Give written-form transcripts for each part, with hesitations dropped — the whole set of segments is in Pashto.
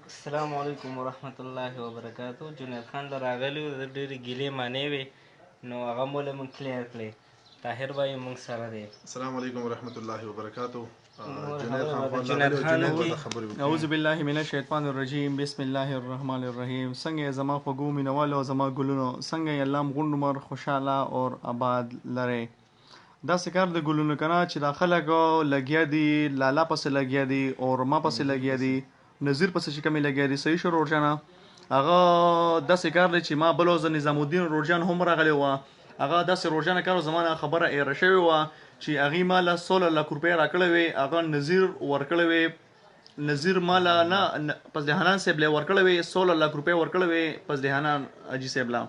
السلام علیکم ورحمت الله وبرکاتو. جنید خان له راغلی و، د ډېرې ګیلې معنی وې، نو هغه مو له موږ کلیر کړې. طاهر بھائی موږ سره دی. السلام علیکم ورحمت الله وبرکاتو. جنید خان اعوذ بالله من الشیطان الرجیم، بسم الله الرحمن الرحیم. څنګه زما خوږو مینوالو، زما ګلونو، څنګه الله غونډ عمر خوشاله اور آباد لري. دا سکار د ګلونو کنا چې دا خلک لګیا دي، لالا پسې لګیا دي اور ما پسې لګیا دي، نظیر پسې چې کمی لګیا دي. صحیح شو روزانه هغه داسې کار دی چې ما بل ورځ نظام الدین روزان هم راغلی و. هغه داسې روزانه کار زمانه خبره ایره شوې وه چې هغې ماله 16 لک روپۍ راکړی وې، هغه نظیر ورکړی وې. نظیر ماله نه پزدهانان صاحب له ورکړی وې، 16 لک روپۍ ورکړی وې پزدهانان حاجي صاحب له.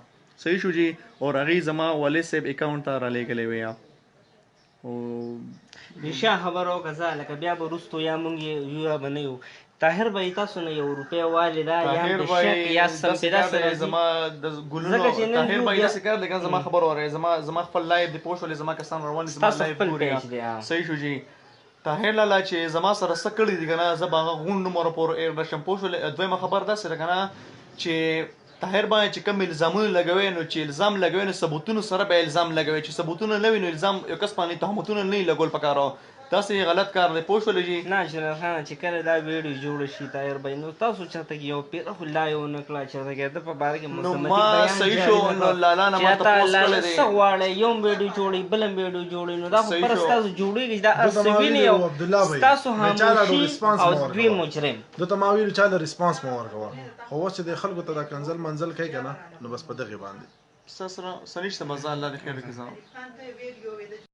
صحیح شو جی. اور هغې زما والد صاحب اکاونټ ته رالیږلی وې. رښتیا خبره وکړه ځه، لکه بیا به وروستو یا موږ یو به نه یو. طاهر بھائی تاسو نه 1 روپۍ والده یا د شک یا سمپدا سره زما د ګلونو طاهر بھائی داسې کار دی، زما خبر اورئ، زما خپل لایف دی پوه شولې، زما کسان روان دي، زما لایف ګوري. صحیح شو جی. طاهر لالا چې زما سره څه کړي دي که نه، زه به هغه غونډ نمره پورې ایډ راشم پوه شولې. دویمه خبر داسې ده که نه چې طاهر باندې چې کوم الزامونه لګوي، نو چې الزام لګوي نو ثبوتونو سره به الزام لګوي، چې ثبوتونه نه وي نو الزام یو کس باندې تهمتونه نه لګول پکاره. داسې غلط کار دی پوه شولې جی. نه جنید خان چې کله دا ویډیو جوړه شي طاهر بھائی، نو تاسو چېرته کې یو پیره خو لا یو نه کړه چېرته کې د په باره کې نو ما صحیح شو. نو لالا نه ما تپوس کړی دی څه غواړئ، یو ویډیو جوړئ بل هم ویډیو جوړئ، نو دا خو پر ستاسو جوړېږي چې دا هر څه ویني او ستاسو خاموشي او دوی مجرم. ده ته ما ویلو چاله ریسپانس مه ورکوه، خو اوس چې د خلکو ته دا کنځل منزل کوي که نه، نو بس په دغې باندې ستا سره څه نشته، مزه الله دې خیر وکړي.